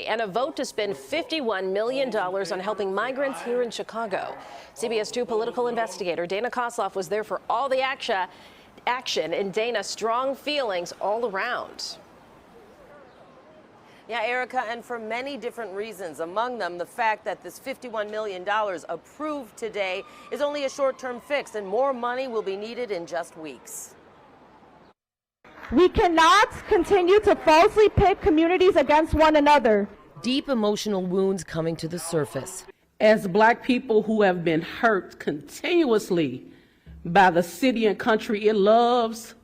and a vote to spend $51 million on helping migrants here in Chicago. CBS 2 political investigator Dana Kosloff was there for all the action, and Dana, strong feelings all around. Yeah, Erica, and for many different reasons, among them the fact that this $51 million approved today is only a short-term fix, and more money will be needed in just weeks. We cannot continue to falsely pit communities against one another. Deep emotional wounds coming to the surface. As Black people who have been hurt continuously by the city and country it loves,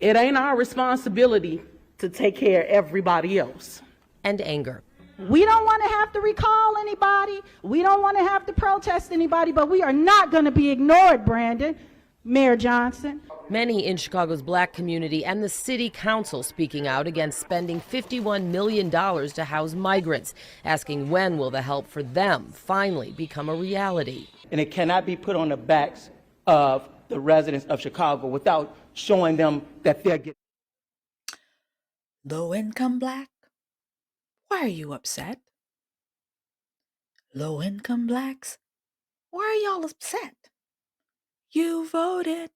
it ain't our responsibility to take care of everybody else. And anger. We don't want to have to recall anybody. We don't want to have to protest anybody, but we are not going to be ignored, Brandon. Mayor Johnson. Many in Chicago's Black community and the city council speaking out against spending $51 million to house migrants, asking when will the help for them finally become a reality. And it cannot be put on the backs of the residents of Chicago without showing them that they're getting. Low-income Black, why are you upset? Low-income Blacks, why are y'all upset? You voted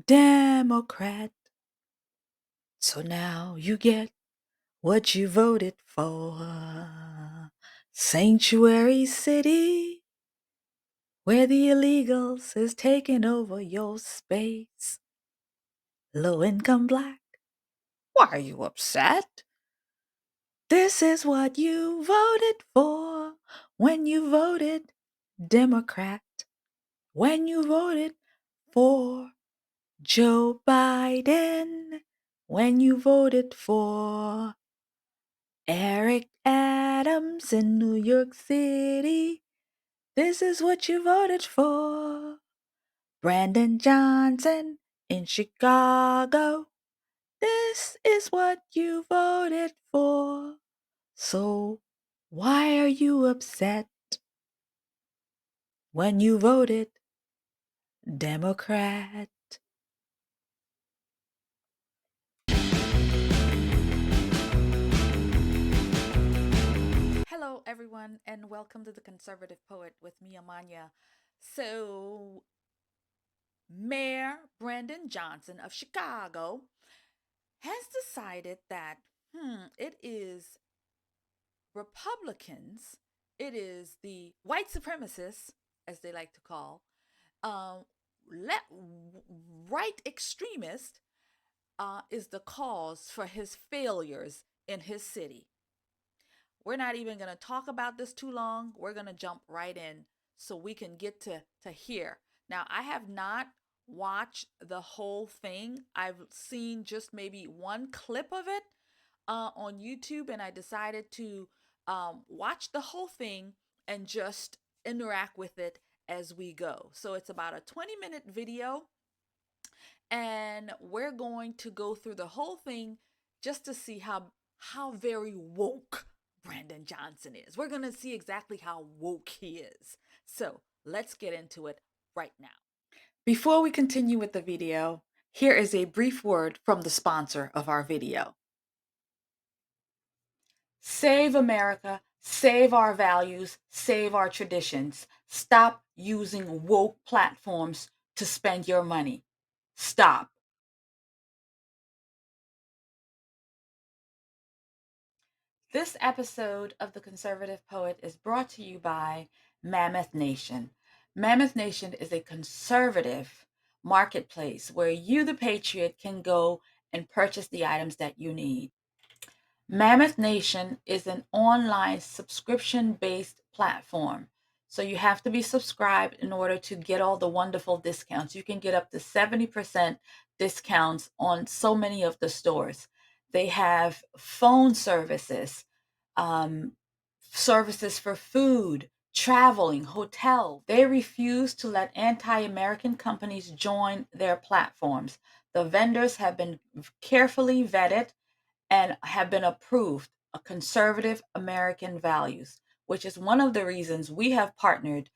Democrat, so now you get what you voted for. Sanctuary City, where the illegals is taking over your space. Low-income Black, why are you upset? This is what you voted for when you voted Democrat, when you voted for Joe Biden, when you voted for Eric Adams in New York City. This is what you voted for. Brandon Johnson in Chicago. This is what you voted for. So why are you upset when you voted Democrat? Hello, everyone, and welcome to The Conservative Poet with me, Amania. So, Mayor Brandon Johnson of Chicago has decided that it is Republicans, it is the white supremacists, as they like to call, right extremist is the cause for his failures in his city. We're not even going to talk about this too long. We're going to jump right in so we can get to here. Now, I have not watched the whole thing. I've seen just maybe one clip of it on YouTube, and I decided to watch the whole thing and just interact with it as we go. So it's about a 20-minute video, and we're going to go through the whole thing just to see how very woke Brandon Johnson is. We're going to see exactly how woke he is. So let's get into it right now. Before we continue with the video, here is a brief word from the sponsor of our video. Save America, save our values, save our traditions. Stop using woke platforms to spend your money. Stop. This episode of The Conservative Poet is brought to you by Mammoth Nation. Mammoth Nation is a conservative marketplace where you, the patriot, can go and purchase the items that you need. Mammoth Nation is an online subscription-based platform. So you have to be subscribed in order to get all the wonderful discounts. You can get up to 70% discounts on so many of the stores. They have phone services, services for food, traveling, hotel. They refuse to let anti-American companies join their platforms. The vendors have been carefully vetted and have been approved of conservative American values, which is one of the reasons we have partnered,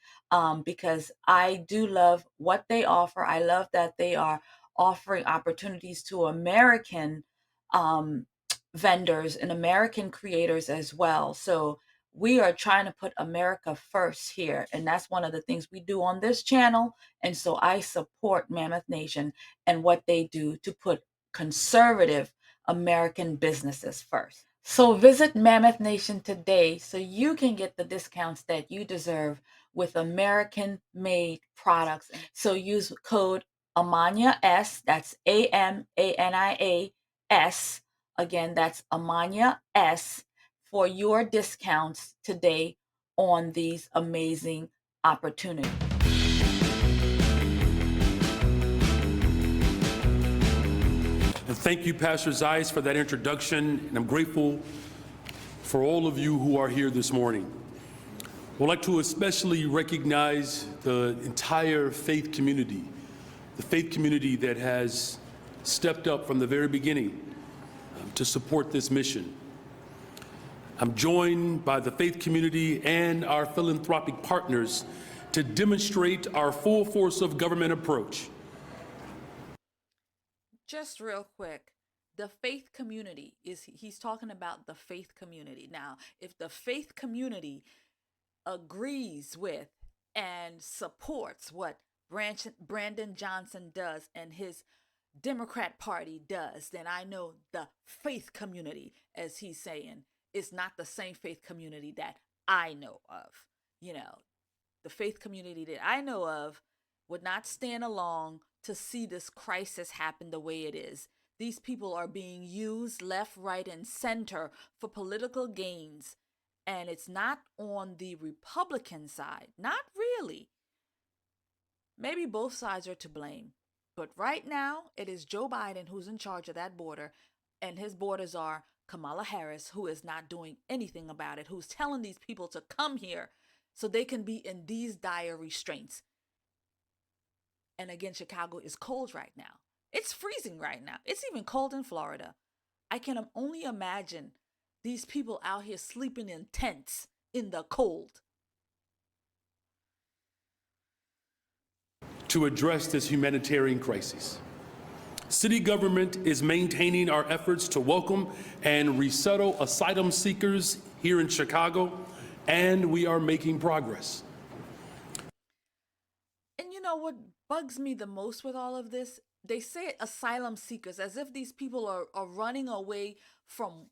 because I do love what they offer. I love that they are offering opportunities to American vendors and American creators as well. So we are trying to put America first here. And that's one of the things we do on this channel. And so I support Mammoth Nation and what they do to put conservative American businesses first. So visit Mammoth Nation today so you can get the discounts that you deserve with American made products. So use code AmaniaS, that's AMANIAS. Again, that's AmaniaS for your discounts today on these amazing opportunities. And thank you, Pastor Zeiss, for that introduction, and I'm grateful for all of you who are here this morning. I would like to especially recognize the entire faith community, the faith community that has stepped up from the very beginning to support this mission. I'm joined by the faith community and our philanthropic partners to demonstrate our full force of government approach. Just real quick, the faith community he's talking about the faith community. Now, if the faith community agrees with and supports what Brandon Johnson does and his Democrat Party does, then I know the faith community, as he's saying, is not the same faith community that I know of. You know, the faith community that I know of would not stand along to see this crisis happen the way it is. These people are being used left, right, and center for political gains. And it's not on the Republican side. Not really. Maybe both sides are to blame. But right now, it is Joe Biden who's in charge of that border. And his borders are Kamala Harris, who is not doing anything about it, who's telling these people to come here so they can be in these dire restraints. And again, Chicago is cold right now. It's freezing right now. It's even cold in Florida. I can only imagine these people out here sleeping in tents in the cold. To address this humanitarian crisis, city government is maintaining our efforts to welcome and resettle asylum seekers here in Chicago, and we are making progress. And you know what bugs me the most with all of this? They say asylum seekers as if these people are running away from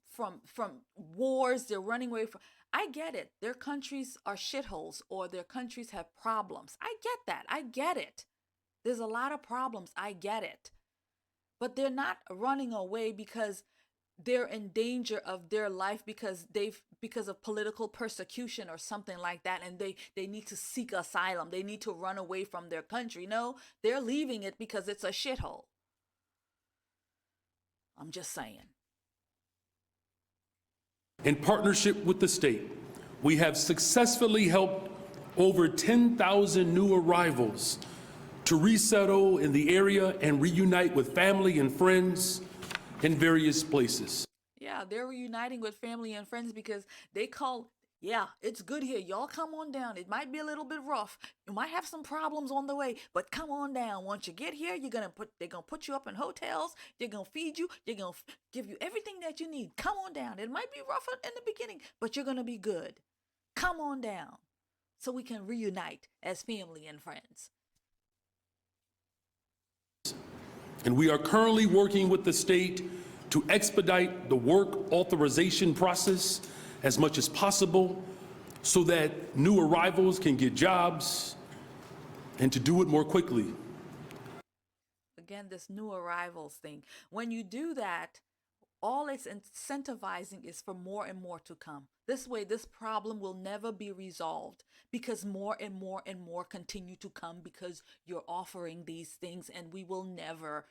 wars. They're running away from. I get it. Their countries are shitholes or their countries have problems. I get that. I get it. There's a lot of problems. I get it. But they're not running away because they're in danger of their life because of political persecution or something like that, and they need to seek asylum. They need to run away from their country. No, they're leaving it because it's a shithole. I'm just saying. In partnership with the state, we have successfully helped over 10,000 new arrivals to resettle in the area and reunite with family and friends in various places. Yeah, they're reuniting with family and friends because they call, yeah, it's good here. Y'all come on down. It might be a little bit rough. You might have some problems on the way, but come on down. Once you get here, they're gonna put you up in hotels. They're gonna feed you. They're gonna give you everything that you need. Come on down. It might be rough in the beginning, but you're gonna be good. Come on down so we can reunite as family and friends. And we are currently working with the state to expedite the work authorization process as much as possible so that new arrivals can get jobs and to do it more quickly. Again, this new arrivals thing. When you do that, all it's incentivizing is for more and more to come. This way, this problem will never be resolved because more and more and more continue to come because you're offering these things, and we will never,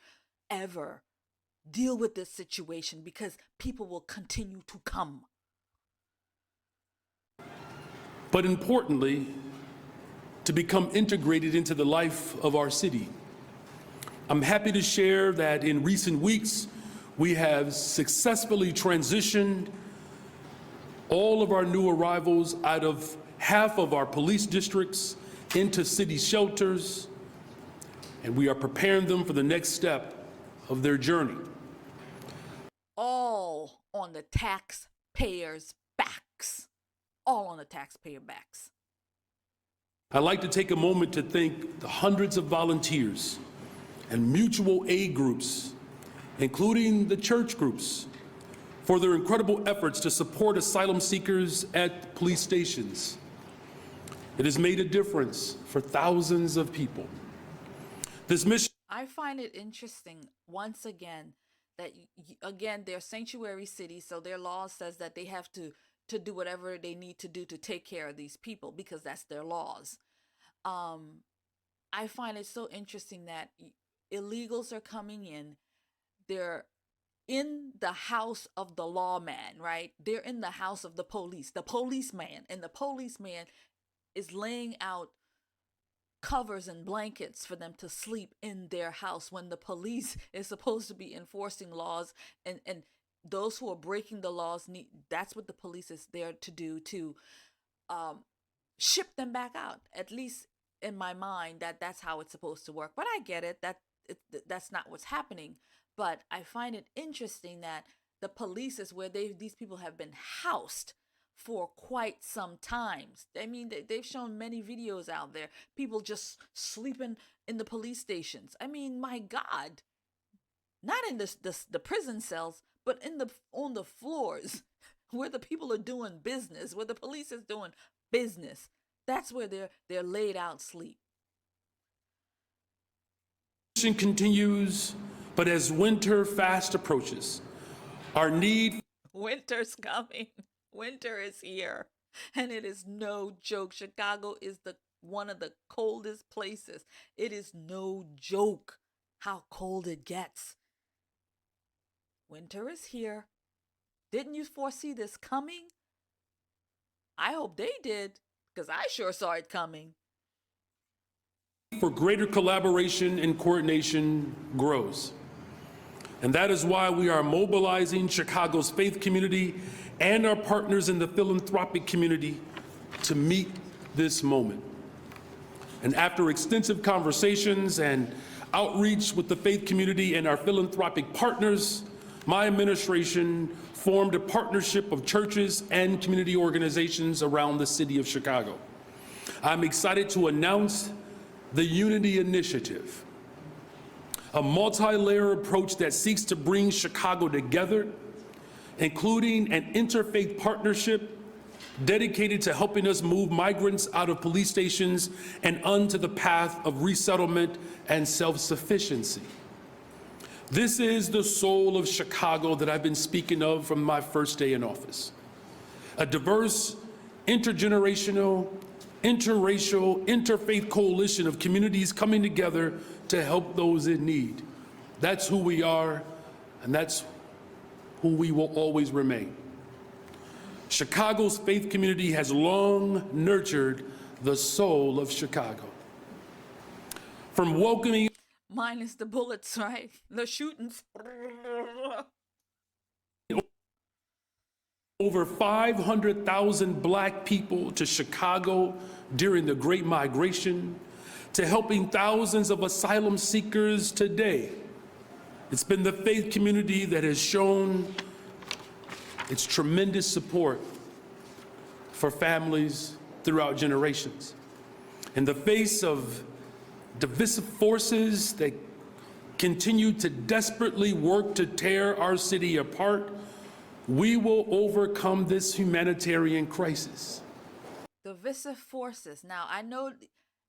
ever deal with this situation because people will continue to come. But importantly, to become integrated into the life of our city. I'm happy to share that in recent weeks, we have successfully transitioned all of our new arrivals out of half of our police districts into city shelters, and we are preparing them for the next step of their journey. All on the taxpayers' backs. All on the taxpayer backs. I'd like to take a moment to thank the hundreds of volunteers and mutual aid groups, including the church groups, for their incredible efforts to support asylum seekers at police stations. It has made a difference for thousands of people. This mission. I find it interesting, once again, that again, they're sanctuary cities, so their law says that they have to do whatever they need to do to take care of these people because that's their laws. I find it so interesting that illegals are coming in. They're in the house of the lawman, right? They're in the house of the policeman, and the policeman is laying out covers and blankets for them to sleep in their house when the police is supposed to be enforcing laws, and those who are breaking the laws that's what the police is there to do, to ship them back out. At least in my mind, that's how it's supposed to work. But I get it, that's not what's happening. But I find it interesting that the police is where these people have been housed for quite some times. I mean, they've shown many videos out there, people just sleeping in the police stations. I mean, my God, not in the prison cells, but on the floors where the people are doing business, where the police is doing business. That's where they're laid out sleep. Continues, but as winter fast approaches, our need. Winter's coming. Winter is here, and it is no joke. Chicago is one of the coldest places. It is no joke how cold it gets. Winter is here. Didn't you foresee this coming? I hope they did, because I sure saw it coming. For greater collaboration and coordination grows. And that is why we are mobilizing Chicago's faith community and our partners in the philanthropic community to meet this moment. And after extensive conversations and outreach with the faith community and our philanthropic partners, my administration formed a partnership of churches and community organizations around the city of Chicago. I'm excited to announce the Unity Initiative, a multi-layer approach that seeks to bring Chicago together, including an interfaith partnership dedicated to helping us move migrants out of police stations and onto the path of resettlement and self-sufficiency. This is the soul of Chicago that I've been speaking of from my first day in office. A diverse, intergenerational, interracial, interfaith coalition of communities coming together to help those in need. That's who we are, and that's who we will always remain. Chicago's faith community has long nurtured the soul of Chicago. From welcoming minus the bullets, right? The shootings. Over 500,000 Black people to Chicago during the Great Migration, to helping thousands of asylum seekers today. It's been the faith community that has shown its tremendous support for families throughout generations. In the face of divisive forces that continue to desperately work to tear our city apart, we will overcome this humanitarian crisis. Divisive forces. Now, I know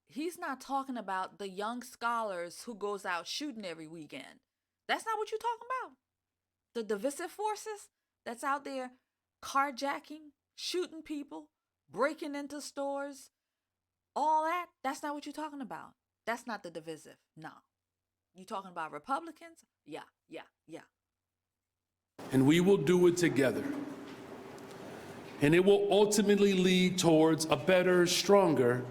he's not talking about the young scholars who goes out shooting every weekend. That's not what you're talking about. The divisive forces that's out there carjacking, shooting people, breaking into stores, all that, that's not what you're talking about. That's not the divisive. No. You talking about Republicans? Yeah. And we will do it together. And it will ultimately lead towards a better, stronger,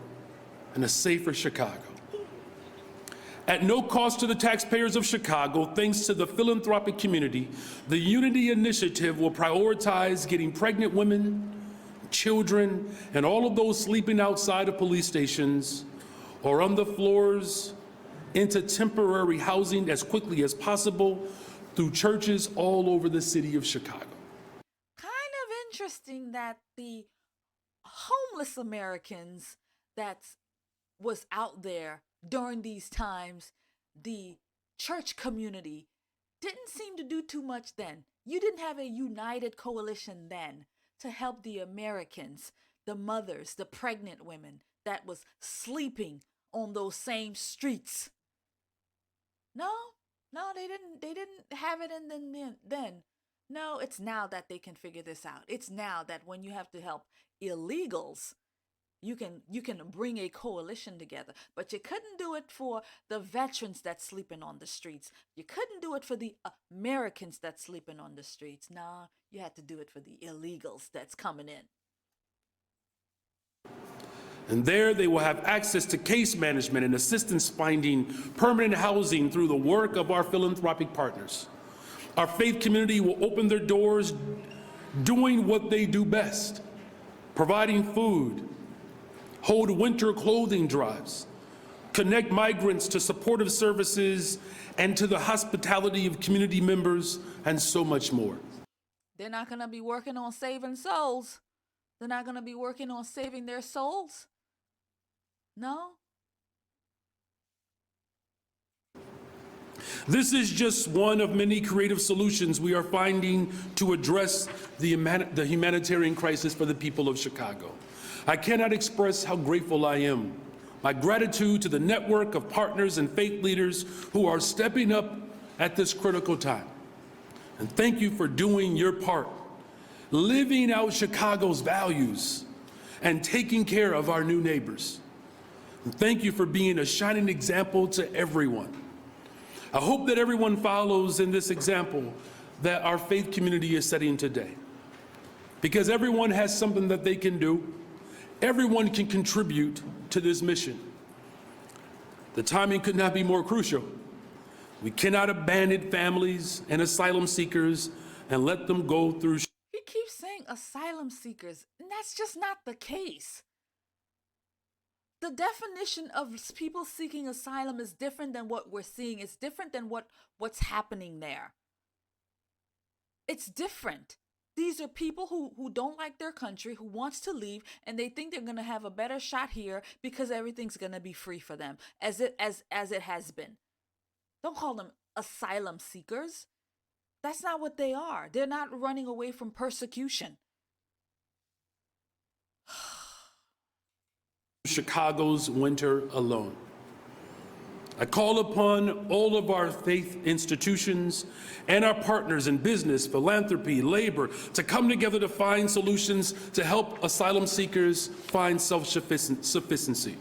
and a safer Chicago. At no cost to the taxpayers of Chicago, thanks to the philanthropic community, the Unity Initiative will prioritize getting pregnant women, children, and all of those sleeping outside of police stations or on the floors into temporary housing as quickly as possible through churches all over the city of Chicago. interesting that the homeless Americans that was out there during these times, the church community didn't seem to do too much then. You didn't have a united coalition then to help the Americans, the mothers, the pregnant women that was sleeping on those same streets. No, they didn't have it in them then. No, it's now that they can figure this out. It's now that when you have to help illegals, you can bring a coalition together. But you couldn't do it for the veterans that's sleeping on the streets. You couldn't do it for the Americans that's sleeping on the streets. No, you had to do it for the illegals that's coming in. And there they will have access to case management and assistance finding permanent housing through the work of our philanthropic partners. Our faith community will open their doors doing what they do best, providing food, hold winter clothing drives, connect migrants to supportive services and to the hospitality of community members, and so much more. They're not going to be working on saving souls. They're not going to be working on saving their souls. No. This is just one of many creative solutions we are finding to address the humanitarian crisis for the people of Chicago. I cannot express how grateful I am. My gratitude to the network of partners and faith leaders who are stepping up at this critical time. And thank you for doing your part, living out Chicago's values and taking care of our new neighbors. And thank you for being a shining example to everyone. I hope that everyone follows in this example that our faith community is setting today. Because everyone has something that they can do. Everyone can contribute to this mission. The timing could not be more crucial. We cannot abandon families and asylum seekers and let them go through. He keeps saying asylum seekers, and that's just not the case. The definition of people seeking asylum is different than what we're seeing. It's different than what's happening there. It's different. These are people who don't like their country, who wants to leave, and they think they're going to have a better shot here because everything's going to be free for them, as it has been. Don't call them asylum seekers. That's not what they are. They're not running away from persecution. Chicago's winter alone. I call upon all of our faith institutions and our partners in business, philanthropy, labor to come together to find solutions to help asylum seekers find sufficiency.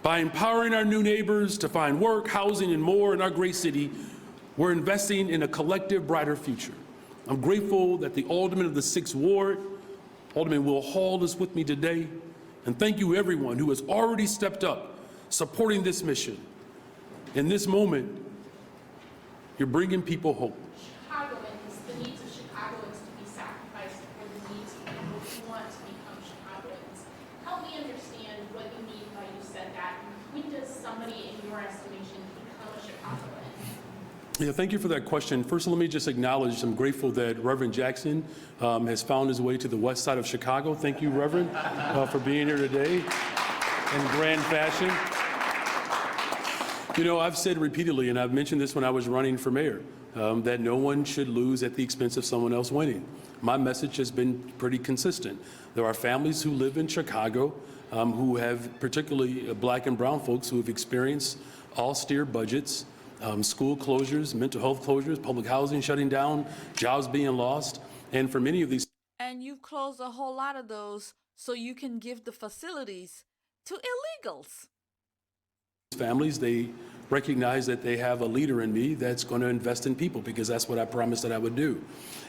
By empowering our new neighbors to find work, housing, and more in our great city, we're investing in a collective brighter future. I'm grateful that the Alderman of the 6th Ward, Alderman Will Hall, is with me today. And thank you everyone who has already stepped up supporting this mission. In this moment, you're bringing people hope. Chicagoans, the needs of Chicagoans to be sacrificed for the needs of people who want to become Chicagoans. Help me understand what you mean by you said that. When does somebody, in your estimation, become a Chicagoan? Yeah, thank you for that question. First, let me just acknowledge I'm grateful that Reverend Jackson has found his way to the west side of Chicago. Thank you, Reverend, for being here today in grand fashion. You know, I've said repeatedly, and I've mentioned this when I was running for mayor, that no one should lose at the expense of someone else winning. My message has been pretty consistent. There are families who live in Chicago who have, particularly black and brown folks, who have experienced austere budgets, school closures, mental health closures, public housing shutting down, jobs being lost, and for many of these. And you've closed a whole lot of those so you can give the facilities to illegals. Families, they recognize that they have a leader in me that's going to invest in people, because that's what I promised that I would do.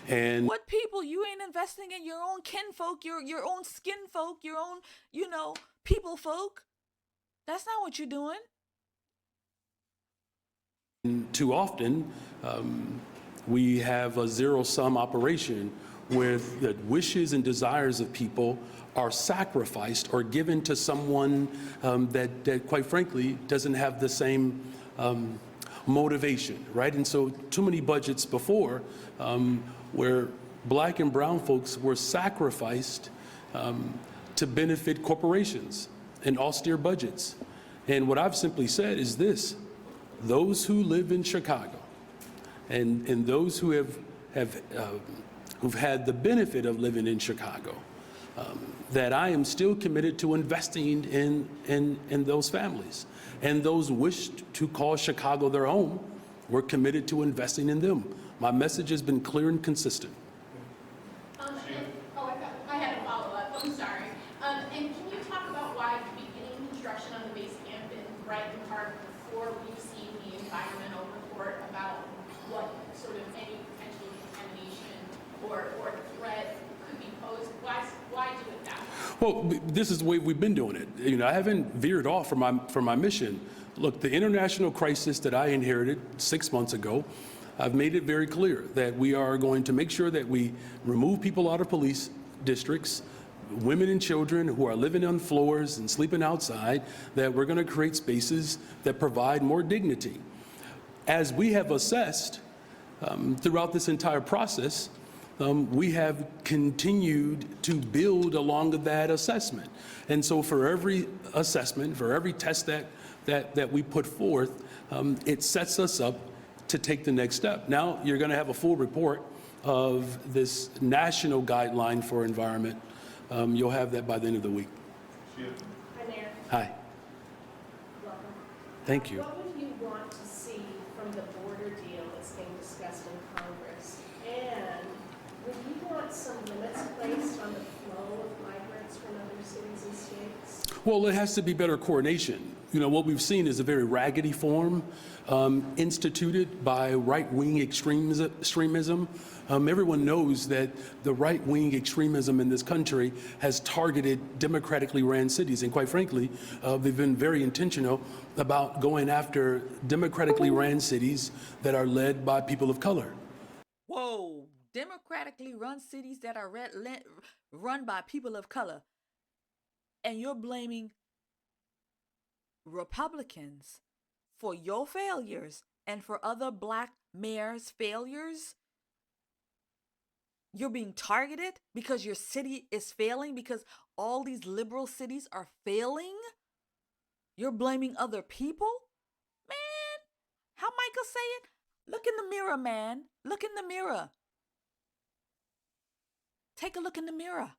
And what people? You ain't investing in your own kinfolk, your own skin folk, your own, people folk. That's not what you're doing. Too often, we have a zero-sum operation where the wishes and desires of people are sacrificed or given to someone that quite frankly doesn't have the same motivation, right? And so too many budgets before where black and brown folks were sacrificed to benefit corporations and austere budgets. And what I've simply said is this: those who live in Chicago and those who who've had the benefit of living in Chicago, that I am still committed to investing in those families. And those wished to call Chicago their home, we're committed to investing in them. My message has been clear and consistent. I had a follow-up. I'm sorry. And can you talk about why beginning construction on the base camp right in part before we've seen the environmental report about what sort of any potential contamination or threat could be posed? Why do it that way? Well, this is the way we've been doing it. You know, I haven't veered off from my mission. Look, the international crisis that I inherited 6 months ago, I've made it very clear that we are going to make sure that we remove people out of police districts, women and children who are living on floors and sleeping outside, that we're going to create spaces that provide more dignity. As we have assessed throughout this entire process, we have continued to build along that assessment. And so for every assessment, for every test that we put forth, it sets us up to take the next step. Now you're going to have a full report of this national guideline for environment. You'll have that by the end of the week. Hi, Mayor. Hi. Welcome. Thank you. What would you want to see from the border deal that's being discussed in Congress? And would you want some limits placed on the flow of migrants from other cities and states? Well, it has to be better coordination. You know, what we've seen is a very raggedy form instituted by right-wing extremism. Everyone knows that the right-wing extremism in this country has targeted democratically ran cities. And quite frankly, they've been very intentional about going after democratically ran cities that are led by people of color. Whoa, democratically run cities that are run by people of color. And you're blaming Republicans for your failures and for other black mayors' failures? You're being targeted because your city is failing, because all these liberal cities are failing? You're blaming other people? Man, how Michael say it? Look in the mirror, man. Look in the mirror. Take a look in the mirror.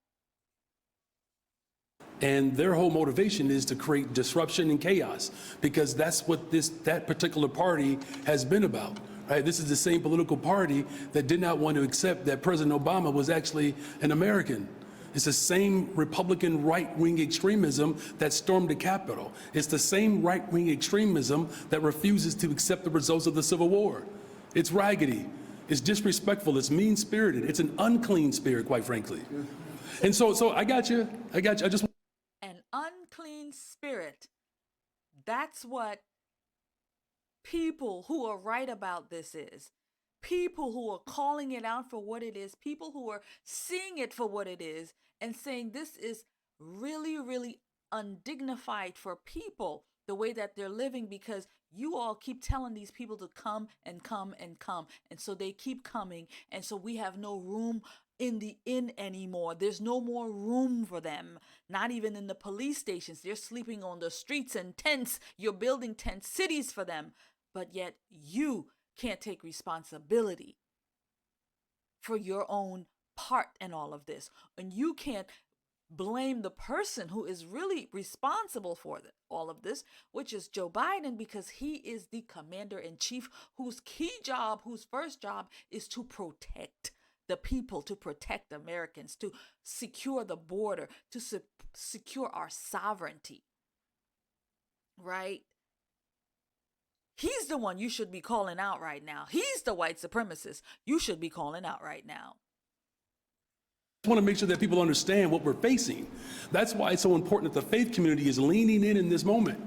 And their whole motivation is to create disruption and chaos, because that's what that particular party has been about. Right? This is the same political party that did not want to accept that President Obama was actually an American. It's the same Republican right-wing extremism that stormed the Capitol. It's the same right-wing extremism that refuses to accept the results of the Civil War. It's raggedy. It's disrespectful. It's mean-spirited. It's an unclean spirit, quite frankly. And so I got you. I just An unclean spirit. That's what people who are right about this is. People who are calling it out for what it is. People who are seeing it for what it is and saying this is really, really undignified for people, the way that they're living, because you all keep telling these people to come and come and come. And so they keep coming. And so we have no room in the inn anymore. There's no more room for them. Not even in the police stations. They're sleeping on the streets in tents. You're building tent cities for them. But yet you can't take responsibility for your own part in all of this. And you can't blame the person who is really responsible for all of this, which is Joe Biden, because he is the commander-in-chief whose first job is to protect the people, to protect Americans, to secure the border, to secure our sovereignty, right? He's the one you should be calling out right now. He's the white supremacist you should be calling out right now. I want to make sure that people understand what we're facing. That's why it's so important that the faith community is leaning in this moment.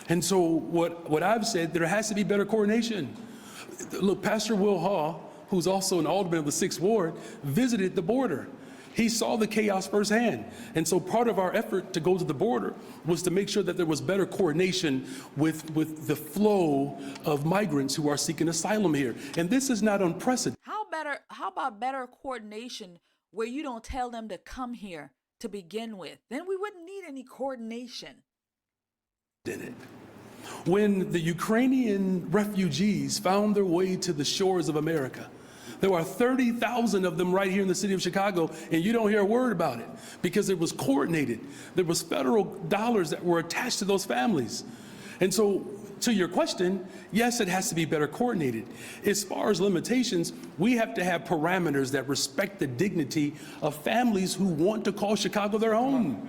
And so what I've said, there has to be better coordination. Look, Pastor Will Hall, who's also an alderman of the 6th Ward, visited the border. He saw the chaos firsthand. And so part of our effort to go to the border was to make sure that there was better coordination with the flow of migrants who are seeking asylum here. And this is not unprecedented. How about better coordination where you don't tell them to come here to begin with? Then we wouldn't need any coordination. In it. When the Ukrainian refugees found their way to the shores of America, there are 30,000 of them right here in the city of Chicago, and you don't hear a word about it because it was coordinated. There was federal dollars that were attached to those families. And so, to your question, yes, it has to be better coordinated. As far as limitations, we have to have parameters that respect the dignity of families who want to call Chicago their home.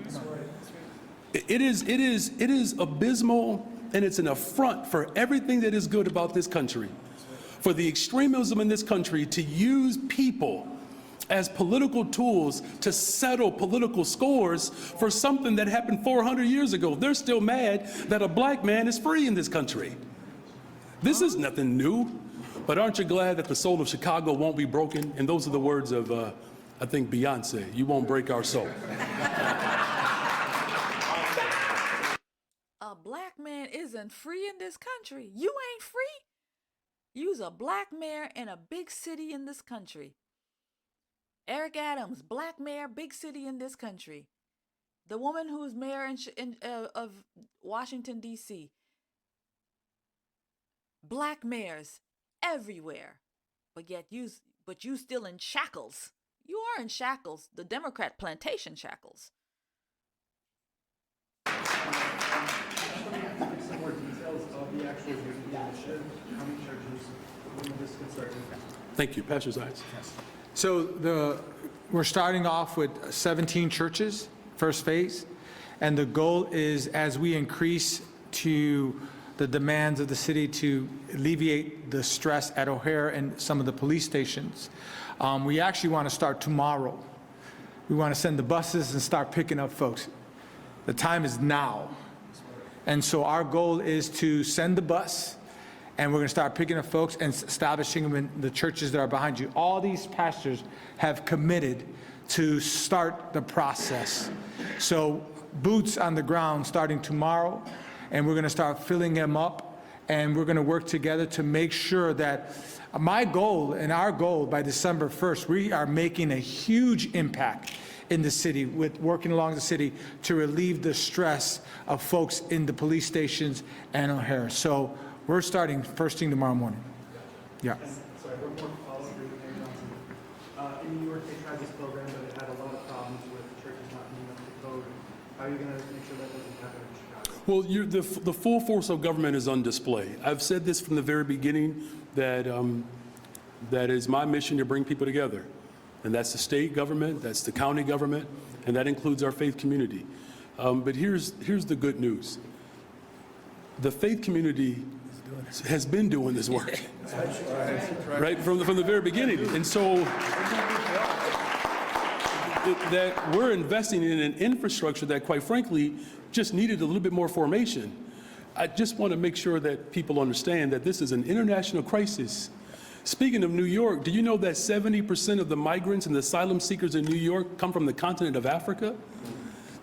It is abysmal, and it's an affront for everything that is good about this country, for the extremism in this country to use people as political tools to settle political scores for something that happened 400 years ago. They're still mad that a black man is free in this country. This is nothing new, but aren't you glad that the soul of Chicago won't be broken? And those are the words of, I think, Beyonce, you won't break our soul. A black man isn't free in this country. You ain't free. You's a black mayor in a big city in this country. Eric Adams, black mayor, big city in this country. The woman who's mayor of Washington, D.C. Black mayors everywhere. But yet you still in shackles. You are in shackles, the Democrat plantation shackles. Some more details of the actual leadership. How many churches, when this can start to impact? Thank you, Pastor Zayas. So we're starting off with 17 churches, first phase, and the goal is as we increase to the demands of the city to alleviate the stress at O'Hare and some of the police stations, we actually want to start tomorrow. We want to send the buses and start picking up folks. The time is now. And so our goal is to send the bus, and we're going to start picking up folks and establishing them in the churches that are behind you. All these pastors have committed to start the process. So boots on the ground starting tomorrow, and we're going to start filling them up, and we're going to work together to make sure that my goal and our goal by December 1st, we are making a huge impact in the city, with working along the city to relieve the stress of folks in the police stations and O'Hare. So we're starting first thing tomorrow morning. Yeah. Sorry, one more follow-up for you, Mayor Johnson. In New York, they tried this program, but it had a lot of problems with churches not meeting up to code. How are you going to make sure that doesn't happen in Chicago? Well, the full force of government is on display. I've said this from the very beginning, that that is my mission, to bring people together. And that's the state government, that's the county government, and that includes our faith community. But here's the good news. The faith community has been doing this work, right, from the very beginning. And so that we're investing in an infrastructure that, quite frankly, just needed a little bit more formation. I just want to make sure that people understand that this is an international crisis. Speaking of New York, do you know that 70% of the migrants and the asylum seekers in New York come from the continent of Africa?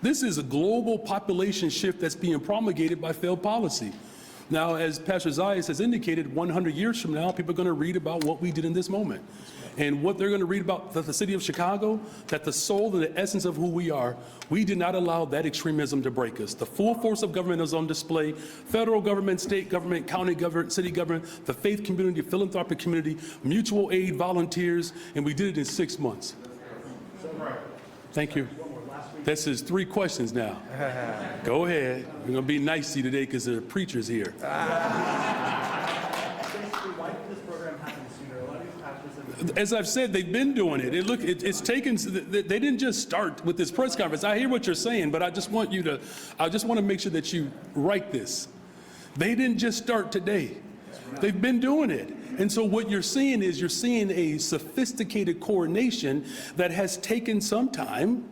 This is a global population shift that's being promulgated by failed policy. Now, as Pastor Zayas has indicated, 100 years from now, people are going to read about what we did in this moment. And what they're going to read about the city of Chicago, that the soul and the essence of who we are, we did not allow that extremism to break us. The full force of government is on display. Federal government, state government, county government, city government, the faith community, philanthropic community, mutual aid, volunteers, and we did it in 6 months. Thank you. This is 3 questions now. Go ahead. We're going to be nice to you today because there are preachers here. Why did this program happen sooner? A lot of these pastors have As I've said, they've been doing it. It's taken, they didn't just start with this press conference. I hear what you're saying, but I just want to make sure that you write this. They didn't just start today. They've been doing it. And so what you're seeing is a sophisticated coordination that has taken some time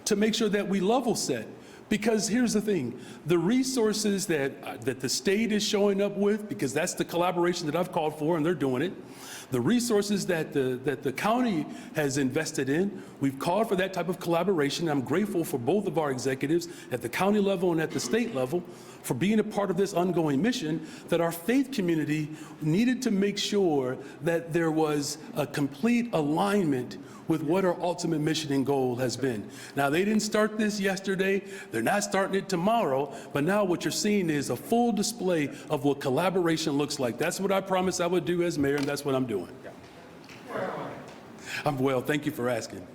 to make sure that we level set. Because here's the thing, the resources that the state is showing up with, because that's the collaboration that I've called for and they're doing it, The resources that the county has invested in, we've called for that type of collaboration. I'm grateful for both of our executives at the county level and at the state level for being a part of this ongoing mission, that our faith community needed to make sure that there was a complete alignment with what our ultimate mission and goal has been. Now, they didn't start this yesterday, they're not starting it tomorrow, but now what you're seeing is a full display of what collaboration looks like. That's what I promised I would do as mayor, and that's what I'm doing. I'm well, thank you for asking.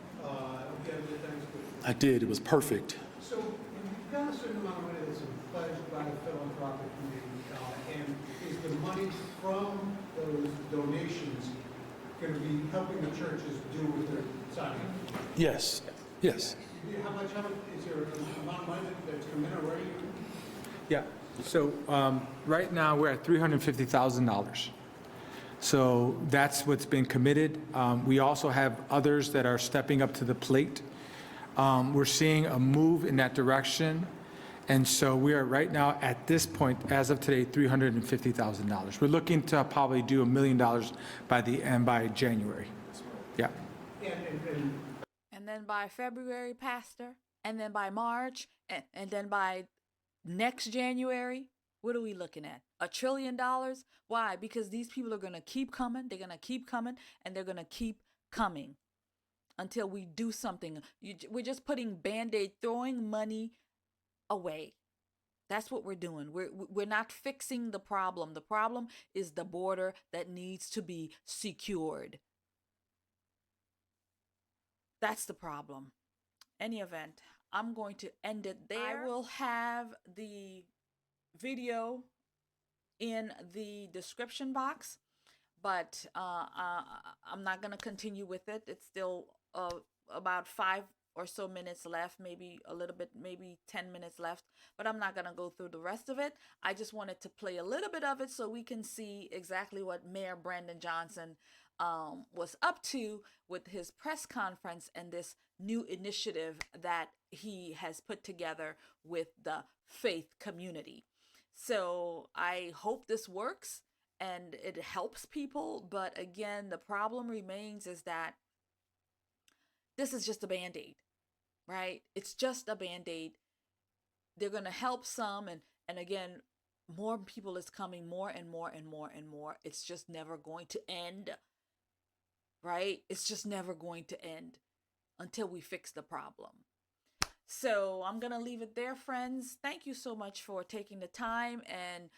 I did, it was perfect. So you've got a certain amount of money that's pledged by the philanthropic community, and is the money from those donations going to be helping the churches do what they're signing? Yes, yes. How much, is there an amount of money that's come in already? Yeah, so right now we're at $350,000. So that's what's been committed. We also have others that are stepping up to the plate. We're seeing a move in that direction. And so we are right now at this point, as of today, $350,000. We're looking to probably do $1 million by January. Yeah. And then by February, Pastor, and then by March, and then by next January, what are we looking at? $1 trillion? Why? Because these people are going to keep coming, they're going to keep coming, and they're going to keep coming until we do something. We're just putting Band-Aid, throwing money away. That's what we're doing. We're not fixing the problem. The problem is the border that needs to be secured. That's the problem. Any event, I'm going to end it there. I will have the video in the description box, but I'm not going to continue with it. It's still about 5 or so minutes left, maybe a little bit, maybe 10 minutes left, but I'm not going to go through the rest of it. I just wanted to play a little bit of it so we can see exactly what Mayor Brandon Johnson was up to with his press conference and this new initiative that he has put together with the faith community. So I hope this works and it helps people. But again, the problem remains is that this is just a Band-Aid, right? It's just a Band-Aid. They're going to help some. And again, more people is coming, more and more and more and more. It's just never going to end, right? It's just never going to end until we fix the problem. So I'm going to leave it there, friends. Thank you so much for taking the time and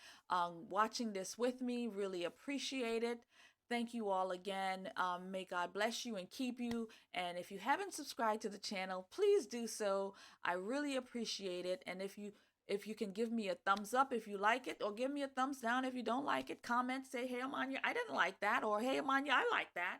watching this with me. Really appreciate it. Thank you all again. May God bless you and keep you. And if you haven't subscribed to the channel, please do so. I really appreciate it. And if you can give me a thumbs up if you like it, or give me a thumbs down if you don't like it. Comment, say, hey, Amania, I didn't like that, or hey, Amania, I like that.